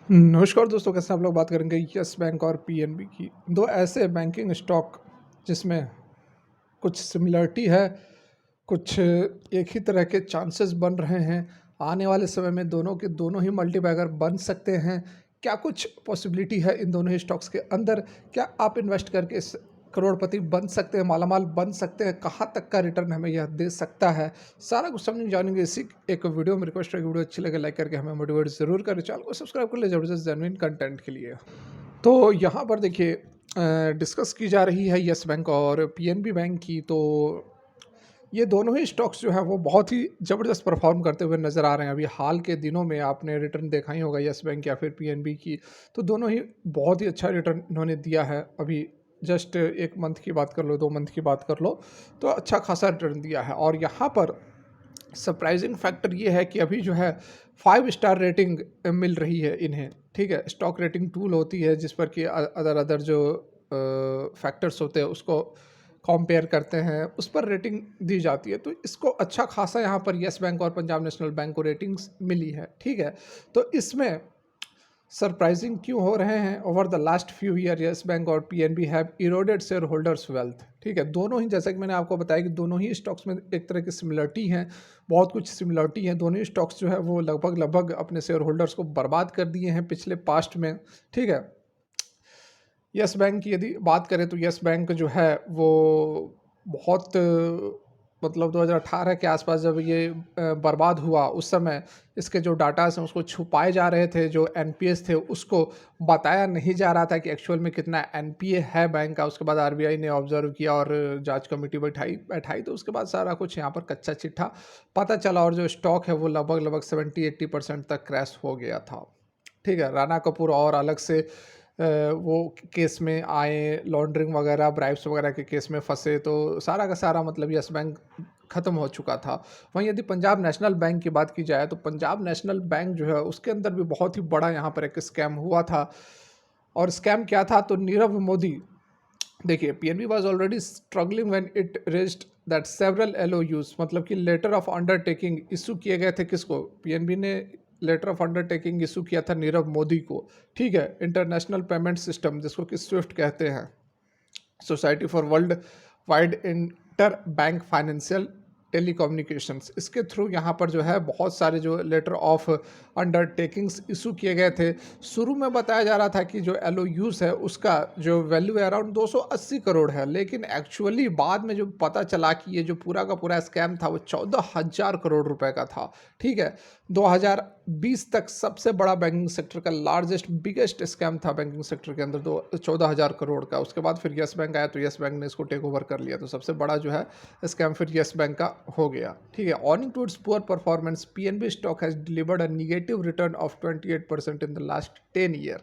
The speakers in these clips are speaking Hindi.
नमस्कार दोस्तों, कैसे आप लोग बात करेंगे यस बैंक और पीएनबी की। दो ऐसे बैंकिंग स्टॉक जिसमें कुछ सिमिलरिटी है, कुछ एक ही तरह के चांसेस बन रहे हैं। आने वाले समय में दोनों के दोनों ही मल्टीबैगर बन सकते हैं। क्या कुछ पॉसिबिलिटी है इन दोनों ही स्टॉक्स के अंदर? क्या आप इन्वेस्ट करके इस करोड़पति बन सकते हैं, मालामाल बन सकते हैं? कहाँ तक का रिटर्न हमें यह दे सकता है? सारा कुछ समझ जानेंगे इसी एक वीडियो में। रिक्वेस्ट है कि वीडियो अच्छी लगे लाइक करके हमें मोटिवेट ज़रूर करें, चैनल को सब्सक्राइब कर ले ज़बरदस्त जेन्युइन कंटेंट के लिए। तो यहाँ पर देखिए, डिस्कस की जा रही है यस बैंक और पीएनबी बैंक की। तो ये दोनों ही स्टॉक्स जो हैं वो बहुत ही ज़बरदस्त परफॉर्म करते हुए नज़र आ रहे हैं। अभी हाल के दिनों में आपने रिटर्न देखा ही होगा यस बैंक या फिर पीएनबी की। तो दोनों ही बहुत ही अच्छा रिटर्न इन्होंने दिया है। अभी जस्ट 1 मंथ की बात कर लो, 2 मंथ की बात कर लो, तो अच्छा खासा रिटर्न दिया है। और यहाँ पर सरप्राइजिंग फैक्टर ये है कि अभी जो है 5 स्टार रेटिंग मिल रही है इन्हें। ठीक है, स्टॉक रेटिंग टूल होती है जिस पर कि अदर जो फैक्टर्स होते हैं उसको कंपेयर करते हैं, उस पर रेटिंग दी जाती है। तो इसको अच्छा खासा यहाँ पर यस बैंक और पंजाब नेशनल बैंक को रेटिंग्स मिली है। ठीक है, तो इसमें सरप्राइजिंग क्यों हो रहे हैं? Over the last few year Yes Bank और PNB have eroded share holders wealth. ठीक है, दोनों ही, जैसा कि मैंने आपको बताया कि दोनों ही स्टॉक्स में एक तरह की सिमिलरिटी हैं, बहुत कुछ सिमिलरिटी है। दोनों ही स्टॉक्स जो है वो लगभग लगभग अपने शेयर होल्डर्स को बर्बाद कर दिए हैं पिछले पास्ट में। ठीक है, यस बैंक की यदि बात करें तो यस बैंक जो है वो बहुत मतलब 2018 के आसपास जब ये बर्बाद हुआ, उस समय इसके जो डाटास हैं उसको छुपाए जा रहे थे। जो एनपीएस थे उसको बताया नहीं जा रहा था कि एक्चुअल में कितना एनपीए है बैंक का। उसके बाद आरबीआई ने ऑब्जर्व किया और जांच कमेटी बैठाई बैठाई तो उसके बाद सारा कुछ यहाँ पर कच्चा चिट्ठा पता चला और जो स्टॉक है वो लगभग लगभग 70-80% तक क्रैश हो गया था। ठीक है, राणा कपूर और अलग से वो केस में आए, लॉन्ड्रिंग वगैरह, ब्राइब्स वगैरह के केस में फंसे, तो सारा का सारा मतलब यस बैंक ख़त्म हो चुका था। वहीं यदि पंजाब नेशनल बैंक की बात की जाए तो पंजाब नेशनल बैंक जो है उसके अंदर भी बहुत ही बड़ा यहाँ पर एक स्कैम हुआ था। और स्कैम क्या था? तो नीरव मोदी, देखिए, PNB was already struggling when it raised that several LOUs, मतलब कि लेटर ऑफ अंडरटेकिंग इशू किए गए थे। किसको? पीएनबी ने लेटर ऑफ अंडरटेकिंग इशू किया था नीरव मोदी को। ठीक है, इंटरनेशनल पेमेंट सिस्टम जिसको कि स्विफ्ट कहते हैं, society for world wide inter bank financial telecommunications, इसके थ्रू यहाँ पर जो है बहुत सारे जो लेटर ऑफ अंडरटेकिंग्स इशू किए गए थे। शुरू में बताया जा रहा था कि जो एलओयूज है उसका जो वैल्यू है अराउंड 280 करोड़ है, लेकिन एक्चुअली बाद में जो पता चला कि ये जो पूरा का पूरा स्कैम था वो 14,000 करोड़ रुपए का था। ठीक है, 2020 तक सबसे बड़ा बैंकिंग सेक्टर का लार्जेस्ट बिगेस्ट स्कैम था बैंकिंग सेक्टर के अंदर, 14,000 करोड़ का। उसके बाद फिर यस बैंक आया तो यस बैंक ने इसको टेक ओवर कर लिया, तो सबसे बड़ा जो है स्कैम फिर यस बैंक का हो गया। ठीक है, owing to its poor performance PNB stock has delivered a negative return of 28% in the last 10 year.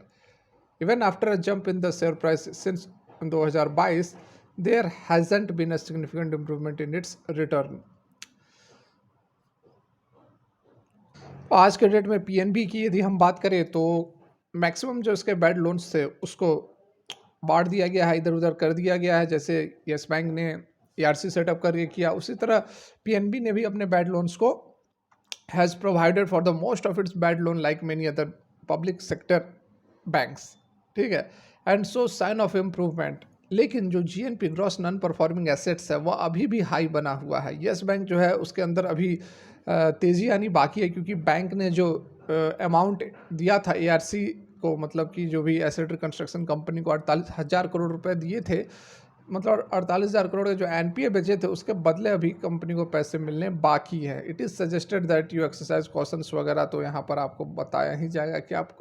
Even after a jump in the share price since 2022 there hasn't been a significant improvement in its return. आज के डेट में पीएनबी की यदि हम बात करें तो मैक्सिमम जो इसके बैड लोन्स थे उसको बांट दिया गया है, इधर उधर कर दिया गया है। जैसे यस बैंक ने ईआरसी सेटअप करके किया, उसी तरह पीएनबी ने भी अपने बैड लोन्स को has provided for the most of its bad loan like many other public sector banks. ठीक है, and so sine of improvement. लेकिन जो GNP gross non performing assets है वह अभी भी हाई बना हुआ है। यस बैंक जो है उसके अंदर अभी तेज़ी आनी बाकी है, क्योंकि बैंक ने जो अमाउंट दिया था एआरसी को, मतलब कि जो भी एसेट रिकंस्ट्रक्शन कंपनी को 48,000 करोड़ रुपए दिए थे, मतलब 48,000 करोड़ के जो एनपीए बेचे थे उसके बदले अभी कंपनी को पैसे मिलने बाकी है। It is suggested that you exercise cautions वगैरह, तो यहाँ पर आपको बताया ही जाएगा कि आप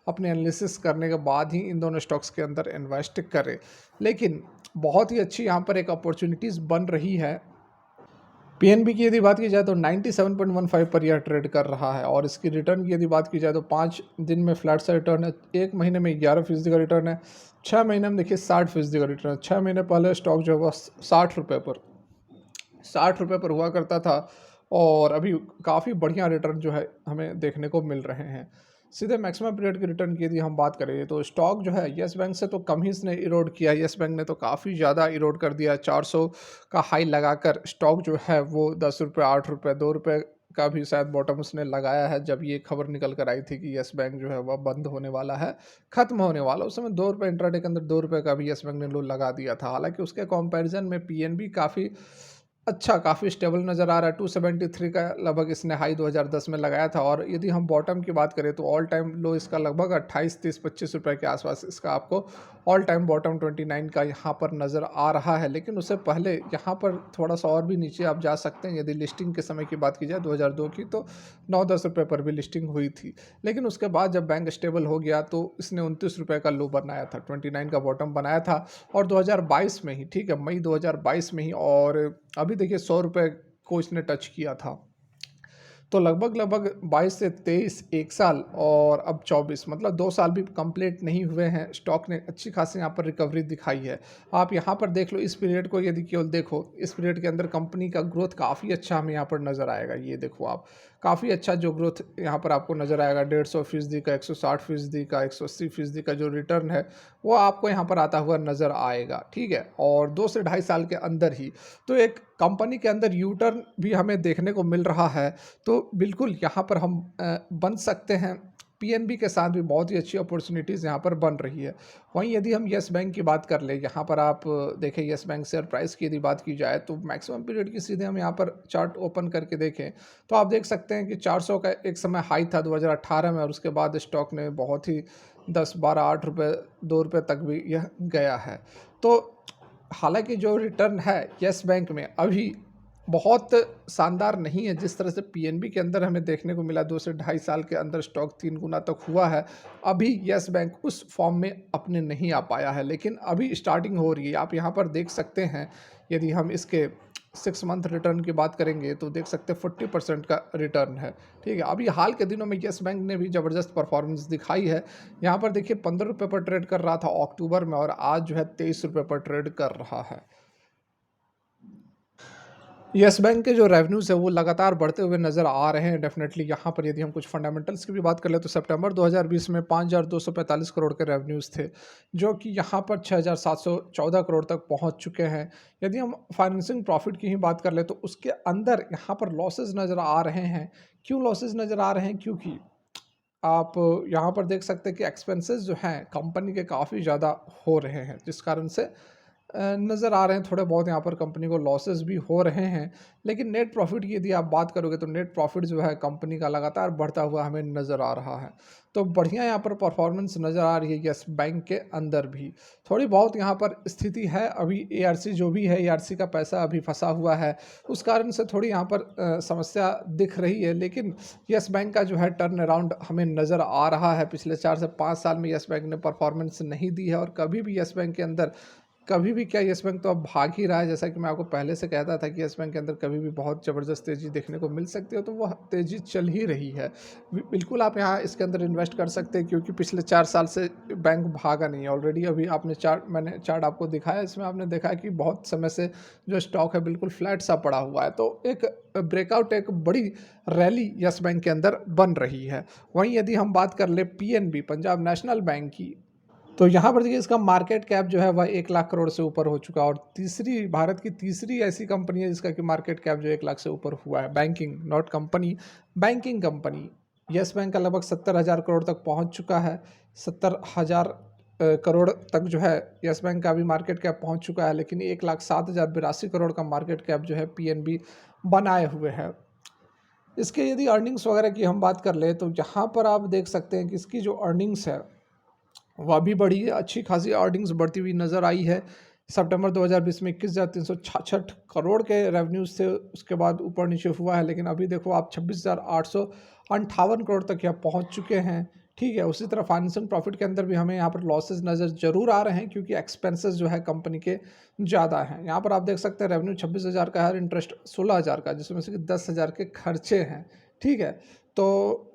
अपने एनालिसिस करने के बाद ही इन दोनों स्टॉक्स के अंदर इन्वेस्ट करें। लेकिन बहुत ही अच्छी यहाँ पर एक अपॉर्चुनिटीज़ बन रही है। पीएनबी की यदि बात की जाए तो 97.15 पर यह ट्रेड कर रहा है, और इसकी रिटर्न की यदि बात की जाए तो 5 दिन में फ्लैट सा रिटर्न है, 1 महीने में 11% का रिटर्न है, 6 महीने में देखिए 60% का रिटर्न है। 6 महीने पहले स्टॉक जो है वह 60 रुपये पर हुआ करता था, और अभी काफ़ी बढ़िया रिटर्न जो है हमें देखने को मिल रहे हैं। सीधे मैक्सिमम पीरियड की रिटर्न की यदि हम बात करें तो स्टॉक जो है यस बैंक से तो कम ही इसने इरोड किया। यस बैंक ने तो काफ़ी ज़्यादा इरोड कर दिया। 400 का हाई लगाकर स्टॉक जो है वो 10 रुपये, 8 रुपये, 2 रुपये का भी शायद बॉटम उसने लगाया है, जब ये खबर निकल कर आई थी कि यस बैंक जो है वह बंद होने वाला है, खत्म होने वाला। उस समय ₹2 इंट्राडे के अंदर ₹2 का भी यस बैंक ने लो लगा दिया था। हालाँकि उसके कंपैरिज़न में पीएनबी काफ़ी अच्छा, काफ़ी स्टेबल नज़र आ रहा है। 273 का लगभग इसने हाई 2010 में लगाया था, और यदि हम बॉटम की बात करें तो ऑल टाइम लो इसका लगभग 28, 30, ₹25 के आसपास इसका आपको ऑल टाइम बॉटम 29 का यहाँ पर नज़र आ रहा है। लेकिन उससे पहले यहाँ पर थोड़ा-सा और भी नीचे आप जा सकते हैं। यदि लिस्टिंग के समय की बात की जाए 2002 की, तो ₹9-10 पर भी लिस्टिंग हुई थी। लेकिन उसके बाद जब बैंक स्टेबल हो गया तो इसने ₹29 का लो बनाया था, 29 का बॉटम बनाया था, और 2022 में ही, ठीक है, मई 2022 में ही, और अभी देखिए ₹100 को इसने टच किया था। तो लगभग 22 से 23, 1 साल और अब 24, मतलब 2 साल भी कंप्लीट नहीं हुए हैं, स्टॉक ने अच्छी खासी यहाँ पर रिकवरी दिखाई है। आप यहाँ पर देख लो, इस पीरियड को यदि केवल देखो, इस पीरियड के अंदर कंपनी का ग्रोथ काफ़ी अच्छा हमें यहाँ पर नज़र आएगा। ये देखो आप, काफ़ी अच्छा जो ग्रोथ यहाँ पर आपको नज़र आएगा, 150% का, 160% का, 180% का जो रिटर्न है, वो आपको यहाँ पर आता हुआ नज़र आएगा, ठीक है? और 2 से ढाई साल के अंदर ही। तो एक कंपनी के अंदर यू टर्न भी हमें देखने को मिल रहा है। तो बिल्कुल यहाँ पर हम बन सकते हैं। पीएनबी के साथ भी बहुत ही अच्छी अपॉर्चुनिटीज़ यहाँ पर बन रही है। वहीं यदि हम येस बैंक की बात कर लें, यहाँ पर आप देखें येस बैंक शेयर प्राइस की यदि बात की जाए, तो मैक्सिमम पीरियड की सीधे हम यहाँ पर चार्ट ओपन करके देखें, तो आप देख सकते हैं कि 400 का एक समय हाई था 2018 में, और उसके बाद स्टॉक ने बहुत ही 10, 12, ₹8, ₹2 तक भी यह गया है। तो हालाँकि जो रिटर्न है येस बैंक में अभी बहुत शानदार नहीं है, जिस तरह से पीएनबी के अंदर हमें देखने को मिला 2 से ढाई साल के अंदर स्टॉक 3 गुना तक हुआ है। अभी येस बैंक उस फॉर्म में अपने नहीं आ पाया है, लेकिन अभी स्टार्टिंग हो रही है। आप यहाँ पर देख सकते हैं, यदि हम इसके 6 मंथ रिटर्न की बात करेंगे तो देख सकते हैं 40% का रिटर्न है, ठीक है। अभी हाल के दिनों में येस बैंक ने भी ज़बरदस्त परफॉर्मेंस दिखाई है। यहाँ पर देखिए ₹15 पर ट्रेड कर रहा था अक्टूबर में, और आज जो है ₹23 पर ट्रेड कर रहा है। येस बैंक के जो रेवेन्यूज़ है वो लगातार बढ़ते हुए नज़र आ रहे हैं डेफ़िनेटली। यहाँ पर यदि हम कुछ फंडामेंटल्स की भी बात कर लें, तो सितंबर 2020 में 5,245 करोड़ के रेवेन्यूज़ थे, जो कि यहाँ पर 6,714 करोड़ तक पहुँच चुके हैं। यदि हम फाइनेंसिंग प्रॉफिट की ही बात कर लें, तो उसके अंदर यहाँ पर लॉसेस नज़र आ रहे हैं। क्यों लॉसेस नज़र आ रहे हैं? क्योंकि आप यहाँ पर देख सकते हैं कि एक्सपेंसेस जो हैं कंपनी के काफ़ी ज़्यादा हो रहे हैं, जिस कारण से नज़र आ रहे हैं थोड़े बहुत यहाँ पर कंपनी को लॉसेस भी हो रहे हैं। लेकिन नेट प्रॉफिट की यदि आप बात करोगे, तो नेट प्रॉफिट जो है कंपनी का लगातार बढ़ता हुआ हमें नज़र आ रहा है। तो बढ़िया यहाँ पर परफॉर्मेंस नज़र आ रही है येस बैंक के अंदर भी। थोड़ी बहुत यहाँ पर स्थिति है, अभी एआरसी जो भी है, एआरसी का पैसा अभी फंसा हुआ है, उस कारण से थोड़ी यहाँ पर समस्या दिख रही है। लेकिन येस बैंक का जो है टर्न अराउंड हमें नज़र आ रहा है। पिछले 4 से 5 साल में येस बैंक ने परफॉर्मेंस नहीं दी है, और कभी भी येस बैंक के अंदर, कभी भी क्या, येस बैंक तो अब भाग ही रहा है। जैसा कि मैं आपको पहले से कहता था कि येस बैंक के अंदर कभी भी बहुत ज़बरदस्त तेज़ी देखने को मिल सकती है, तो वह तेज़ी चल ही रही है। बिल्कुल आप यहाँ इसके अंदर इन्वेस्ट कर सकते हैं, क्योंकि पिछले 4 साल से बैंक भागा नहीं है। ऑलरेडी अभी आपने मैंने चार्ट आपको दिखाया, इसमें आपने देखा है कि बहुत समय से जो स्टॉक है बिल्कुल फ्लैट सा पड़ा हुआ है। तो एक ब्रेकआउट, एक बड़ी रैली येस बैंक के अंदर बन रही है। वहीं यदि हम बात कर ले पीएनबी, पंजाब नेशनल बैंक की, तो यहाँ पर देखिए इसका मार्केट कैप जो है वह 1 लाख करोड़ से ऊपर हो चुका है, और तीसरी, भारत की तीसरी ऐसी कंपनी है जिसका कि मार्केट कैप जो 1 लाख से ऊपर हुआ है। Banking, not company, banking company. Yes bank का लगभग 70,000 करोड़ तक पहुँच चुका है। 70,000 करोड़ तक जो है येस बैंक का अभी मार्केट कैप पहुँच चुका है। लेकिन 1,07,082 करोड़ का मार्केट कैप जो है पीएनबी बनाए हुए है। इसके यदि अर्निंग्स वगैरह की हम बात कर ले, तो यहाँ पर आप देख सकते हैं कि इसकी जो अर्निंग्स है वह भी बढ़ी है, अच्छी खासी अर्निंग्स बढ़ती हुई नज़र आई है। सितंबर 2020 में 21,366 करोड़ के रेवेन्यूज़ थे, उसके बाद ऊपर नीचे हुआ है, लेकिन अभी देखो आप 26,858 करोड़ तक यहाँ पहुँच चुके हैं, ठीक है। उसी तरह फाइनेंशियल प्रॉफिट के अंदर भी हमें यहाँ पर लॉसेस नज़र ज़रूर आ रहे हैं, क्योंकि एक्सपेंसेस जो है कंपनी के ज़्यादा हैं। यहाँ पर आप देख सकते हैं रेवेन्यू 26,000 का है, इंटरेस्ट 16,000 का, जिसमें से कि 10,000 के खर्चे हैं, ठीक है। तो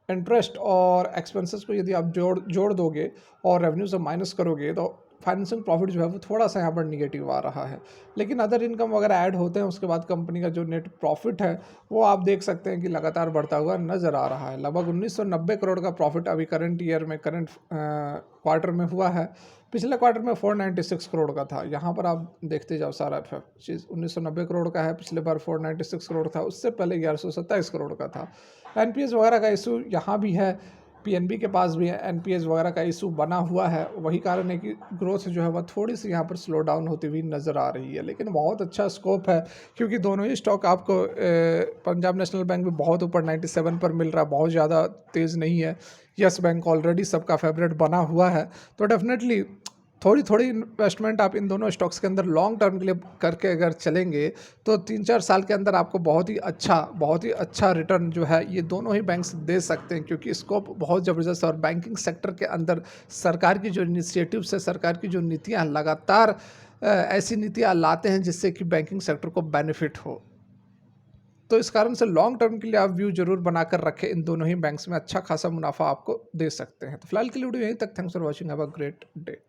इंटरेस्ट और एक्सपेंसेस को यदि आप जोड़ जोड़ दोगे और रेवेन्यू से माइनस करोगे, तो फाइनेंसिंग प्रॉफिट जो है वो थोड़ा सा यहाँ पर निगेटिव आ रहा है। लेकिन अदर इनकम वगैरह ऐड होते हैं उसके बाद कंपनी का जो नेट प्रॉफिट है वो आप देख सकते हैं कि लगातार बढ़ता हुआ नज़र आ रहा है। लगभग 1990 करोड़ का प्रॉफिट अभी करंट ईयर में, करंट क्वार्टर में हुआ है। पिछले क्वार्टर में 496 करोड़ का था। यहाँ पर आप देखते जाओ सारा चीज़ 1990 करोड़ का है, पिछले बार 496 करोड़ था, उससे पहले 1127 करोड़ का था। एनपीएस वगैरह का इशू यहाँ भी है, पीएनबी के पास भी है, एनपीएस वगैरह का इशू बना हुआ है। वही कारण है कि ग्रोथ जो है वह थोड़ी सी यहाँ पर स्लो डाउन होती हुई नज़र आ रही है। लेकिन बहुत अच्छा स्कोप है क्योंकि दोनों ही स्टॉक आपको पंजाब नेशनल बैंक भी बहुत ऊपर 97 पर मिल रहा है, बहुत ज़्यादा तेज़ नहीं है। यस बैंक ऑलरेडी सबका फेवरेट बना हुआ है। तो डेफिनेटली थोड़ी थोड़ी इन्वेस्टमेंट आप इन दोनों स्टॉक्स के अंदर लॉन्ग टर्म के लिए करके अगर चलेंगे तो 3-4 साल के अंदर आपको बहुत ही अच्छा रिटर्न जो है ये दोनों ही बैंक्स दे सकते हैं, क्योंकि स्कोप बहुत ज़बरदस्त है। और बैंकिंग सेक्टर के अंदर सरकार की जो इनिशिएटिव्स है, सरकार की जो नीतियाँ लगातार ऐसी नीतियाँ लाते हैं जिससे कि बैंकिंग सेक्टर को बेनिफिट हो। तो इस कारण से लॉन्ग टर्म के लिए आप व्यू जरूर बनाकर रखें, इन दोनों ही बैंक्स में अच्छा खासा मुनाफा आपको दे सकते हैं। तो फिलहाल के लिए वीडियो यहीं तक। Thanks for watching, have a great day.